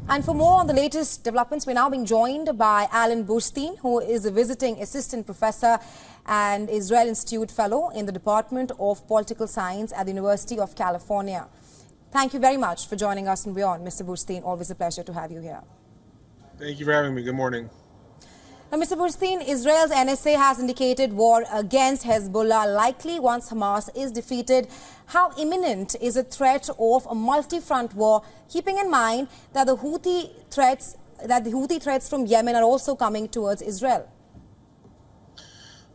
And for more on the latest developments, we're now being joined by Alan Burstein, who is a visiting assistant professor and Israel Institute fellow in the Department of Political Science at the University of California. Thank you very much for joining us on WION, Mr. Burstein. Always a pleasure to have you here. Thank you for having me. Good morning. Now, Mr. Burstein, Israel's NSA has indicated war against Hezbollah likely once Hamas is defeated. How imminent is a threat of a multi-front war, keeping in mind that the Houthi threats from Yemen are also coming towards Israel?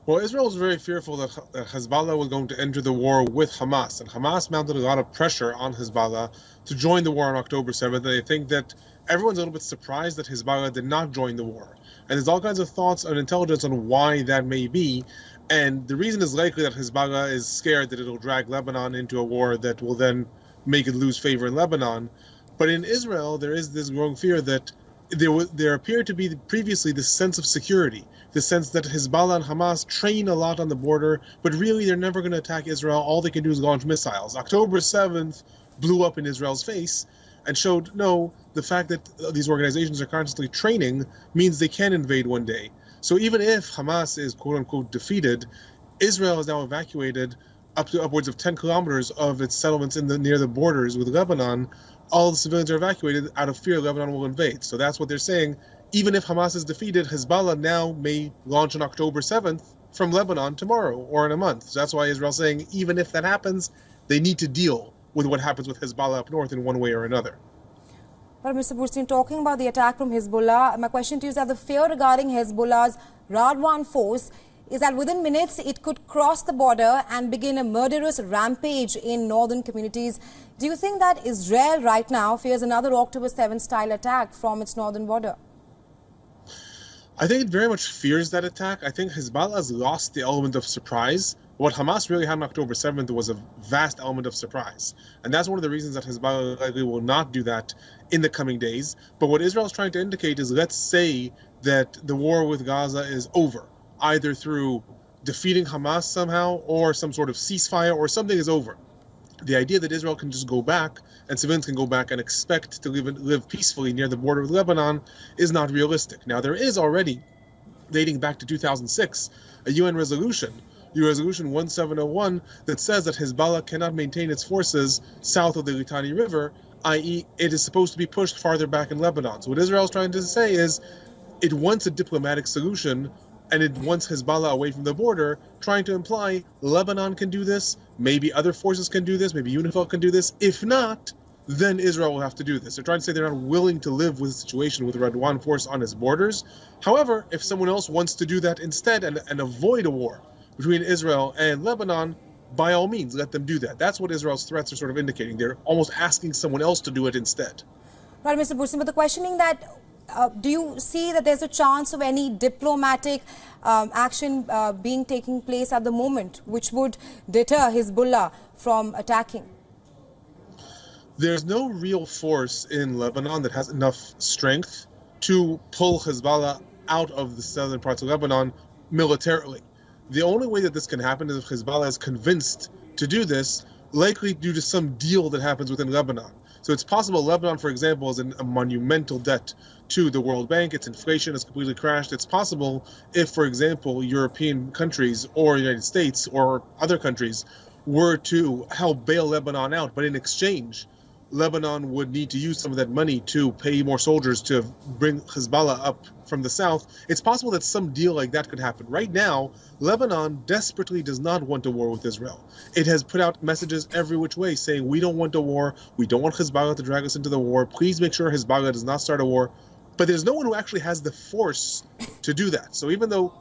Well, Israel is very fearful that Hezbollah was going to enter the war with Hamas, and Hamas mounted a lot of pressure on Hezbollah to join the war on October 7th. They think that everyone's a little bit surprised that Hezbollah did not join the war. And there's all kinds of thoughts and intelligence on why that may be. And the reason is likely that Hezbollah is scared that it'll drag Lebanon into a war that will then make it lose favor in Lebanon. But in Israel, there is this growing fear that there appeared to be previously this sense of security, the sense that Hezbollah and Hamas train a lot on the border, but really they're never going to attack Israel. All they can do is launch missiles. October 7th blew up in Israel's face and showed, no, the fact that these organizations are constantly training means they can invade one day. So even if Hamas is quote-unquote defeated, Israel has now evacuated up to upwards of 10 kilometers of its settlements near the borders with Lebanon. All the civilians are evacuated out of fear Lebanon will invade. So that's what they're saying. Even if Hamas is defeated, Hezbollah now may launch on October 7th from Lebanon tomorrow or in a month. So that's why Israel's saying even if that happens, they need to deal with what happens with Hezbollah up north in one way or another. Well, Mr. Burstein, talking about the attack from Hezbollah, my question to you is that the fear regarding Hezbollah's Radwan force is that within minutes it could cross the border and begin a murderous rampage in northern communities. Do you think that Israel right now fears another October 7th style attack from its northern border? I think it very much fears that attack. I think Hezbollah has lost the element of surprise. What Hamas really had on October 7th was a vast element of surprise. And that's one of the reasons that Hezbollah likely will not do that in the coming days. But what Israel is trying to indicate is, let's say that the war with Gaza is over, either through defeating Hamas somehow or some sort of ceasefire or something is over. The idea that Israel can just go back and civilians can go back and expect to live peacefully near the border with Lebanon is not realistic. Now, there is already, dating back to 2006, a UN resolution, Resolution 1701, that says that Hezbollah cannot maintain its forces south of the Litani River, i.e. it is supposed to be pushed farther back in Lebanon. So what Israel is trying to say is it wants a diplomatic solution and it wants Hezbollah away from the border, trying to imply Lebanon can do this, maybe other forces can do this, maybe UNIFIL can do this. If not, then Israel will have to do this. They're trying to say they're not willing to live with a situation with the Radwan force on its borders. However, if someone else wants to do that instead and avoid a war between Israel and Lebanon, by all means, let them do that. That's what Israel's threats are sort of indicating. They're almost asking someone else to do it instead. Right, Mr. Burstein, but the questioning that do you see that there's a chance of any diplomatic action taking place at the moment, which would deter Hezbollah from attacking? There's no real force in Lebanon that has enough strength to pull Hezbollah out of the southern parts of Lebanon militarily. The only way that this can happen is if Hezbollah is convinced to do this, likely due to some deal that happens within Lebanon. So it's possible Lebanon, for example, is in a monumental debt to the World Bank. Its inflation has completely crashed. It's possible if, for example, European countries or the United States or other countries were to help bail Lebanon out, but in exchange, Lebanon would need to use some of that money to pay more soldiers to bring Hezbollah up from the south. It's possible that some deal like that could happen. Right now, Lebanon desperately does not want a war with Israel. It has put out messages every which way saying, we don't want a war. We don't want Hezbollah to drag us into the war. Please make sure Hezbollah does not start a war. But there's no one who actually has the force to do that. So even though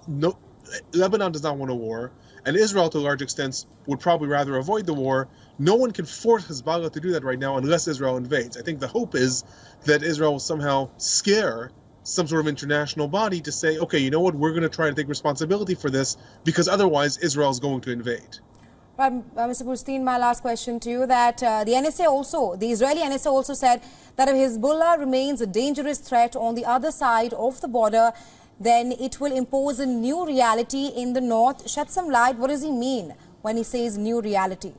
Lebanon does not want a war, and Israel, to a large extent, would probably rather avoid the war, no one can force Hezbollah to do that right now unless Israel invades. I think the hope is that Israel will somehow scare some sort of international body to say, okay, you know what, we're going to try to take responsibility for this because otherwise Israel is going to invade. Right, Mr. Burstein, my last question to you, that the Israeli NSA also said that if Hezbollah remains a dangerous threat on the other side of the border, then it will impose a new reality in the north. Shed some light. What does he mean when he says new reality?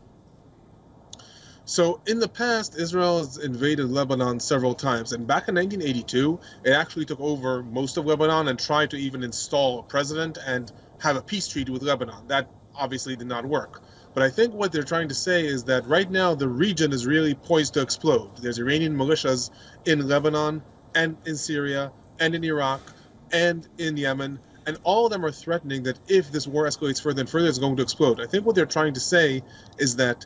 So in the past, Israel has invaded Lebanon several times. And back in 1982, it actually took over most of Lebanon and tried to even install a president and have a peace treaty with Lebanon. That obviously did not work. But I think what they're trying to say is that right now the region is really poised to explode. There's Iranian militias in Lebanon and in Syria and in Iraq and in Yemen. And all of them are threatening that if this war escalates further and further, it's going to explode. I think what they're trying to say is that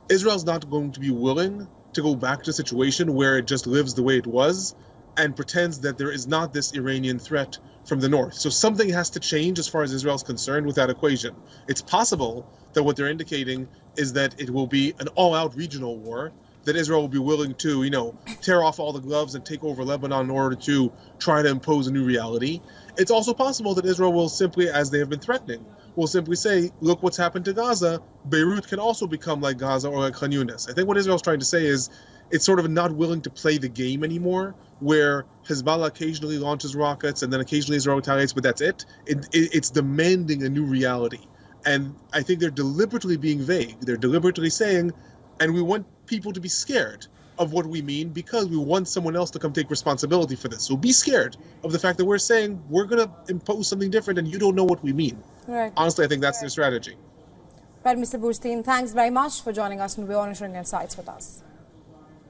Israel's not going to be willing to go back to a situation where it just lives the way it was and pretends that there is not this Iranian threat from the north. So something has to change as far as Israel's concerned with that equation. It's possible that what they're indicating is that it will be an all-out regional war, that Israel will be willing to, tear off all the gloves and take over Lebanon in order to try to impose a new reality. It's also possible that Israel will simply, as they have been threatening, will simply say, look what's happened to Gaza. Beirut can also become like Gaza or like Khan Yunis. I think what Israel's trying to say is it's sort of not willing to play the game anymore, where Hezbollah occasionally launches rockets and then occasionally Israel retaliates, but that's it. It's demanding a new reality. And I think they're deliberately being vague. They're deliberately saying, and we want people to be scared of what we mean because we want someone else to come take responsibility for this. So be scared of the fact that we're saying we're going to impose something different and you don't know what we mean. Right. Honestly, I think that's their strategy. Right, Mr. Burstein, thanks very much for joining us and WION and sharing insights with us.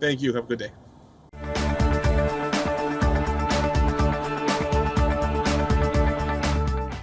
Thank you. Have a good day.